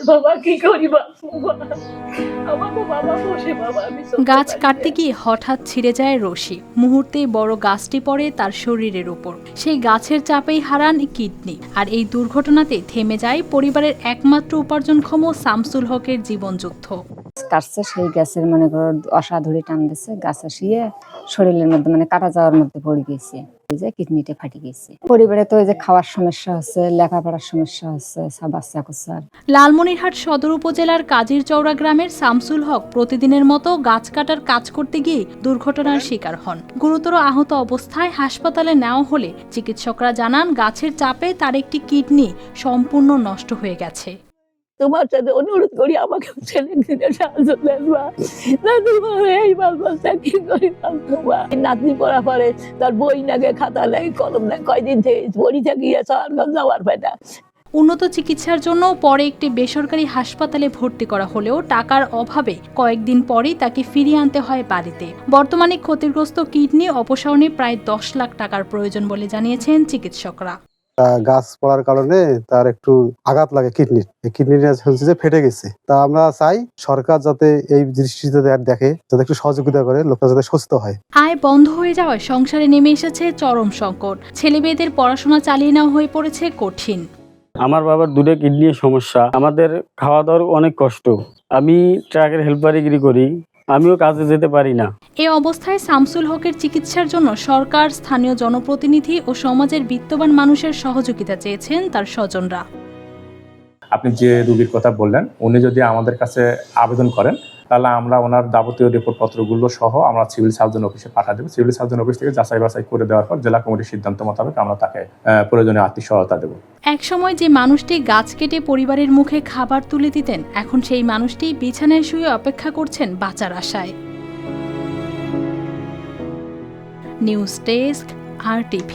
বাবা কি করি বাবা, আমাকে বাবা বসে বাবা আমি গাছ কাটতে গিয়ে হঠাৎ ছিঁড়ে যায় রশি, মুহূর্তেই বড় গাছটি পড়ে তার শরীরের উপর। সেই গাছের চাপেই হারান কিডনি। আর এই দুর্ঘটনাতে থেমে যায় পরিবারের একমাত্র উপার্জনক্ষম শামসুল হকের জীবনযুদ্ধ। কাটছে সেই গাছের মনে করো অসাধুরি টান দিচ্ছে, গাছ আসিয়ে শরীরের মধ্যে মানে কাটা যাওয়ার মধ্যে পড়ে গেছে, যে কিডনিটা ফাটি গেছে। পরিবারে তো ওই যে খাওয়ার সমস্যা হচ্ছে, লেখাপড়ার সমস্যা হচ্ছে, সব বাচ্চা কুচ্চার। লালমনিরহাট সদর উপজেলার কাজিরচৌরা গ্রামের শামসুল হক প্রতিদিনের মতো গাছ কাটার কাজ করতে গিয়ে দুর্ঘটনার শিকার হন। গুরুতর আহত অবস্থায় হাসপাতালে নেওয়া হলে চিকিৎসকরা জানান গাছের চাপে তার একটি কিডনি সম্পূর্ণ নষ্ট হয়ে গেছে। তোমার সাথে অনুরোধ করি আমাকে ছেলে দিতে সাহায্য করবা, এই বাচ্চা কি করি বাবা। নাতনি পড়া পরে তার বই লাগে, খাতা লাগে, কলম লাগে, কয়দিন থেকে পরীক্ষা গিয়েছে যাওয়ার পায়টা। উন্নত চিকিৎসার জন্য পরে একটি বেসরকারি হাসপাতালে ভর্তি করা হলেও টাকার অভাবে কয়েকদিন পরেই তাকে ফিরিয়ে আনতে হয় বাড়িতে। বর্তমানে ক্ষতিগ্রস্ত কিডনি অপসারণে প্রায় 10 লাখ টাকার প্রয়োজন বলে জানিয়েছেন চিকিৎসকরা। গাছ পড়ার কারণে তার একটু আঘাত লাগে কিডনিটা হচ্ছে যে ফেটে গেছে। তা আমরা চাই সরকার যাতে এই দৃষ্টিতে দেখে, যাতে একটু সহযোগিতা করে, লোকটা যাতে সুস্থ হয়। আয় বন্ধ হয়ে যাওয়ায় সংসারে নেমে এসেছে চরম সংকট। ছেলে মেয়েদের পড়াশোনা চালিয়ে নেওয়া হয়ে পড়েছে কঠিন। আমার বাবার দুটো কিডনির সমস্যা, আমাদের খাওয়া দাওয়ার অনেক কষ্ট। আমি ট্রাকের হেল্পারিগিরি করি, আমিও কাজে যেতে পারি না। এই অবস্থায় শামসুল হকের চিকিৎসার জন্য সরকার, স্থানীয় জনপ্রতিনিধি ও সমাজের বিত্তবান মানুষের সহযোগিতা চেয়েছেন তার স্বজনরা। আপনি যে রোগীর কথা বললেন, উনি যদি আমাদের কাছে আবেদন করেন তাহলে আমরা ওনার যাবতীয় রিপোর্টপত্রগুলো সহ আমরা সিভিল সার্জন অফিসে পাঠিয়ে দেবো। সিভিল সার্জন অফিস থেকে যাচাই বাছাই করে দেওয়ার পর জেলা কমিটির সিদ্ধান্ত মোতাবেক আমরা তাকে প্রয়োজনীয় আর্থিক সহায়তা দেবো। একসময় যে মানুষটি গাছ কেটে পরিবারের মুখে খাবার তুলে দিতেন, এখন সেই মানুষটি বিছানায় শুয়ে অপেক্ষা করছেন বাঁচার আশায়। News desk, RTV।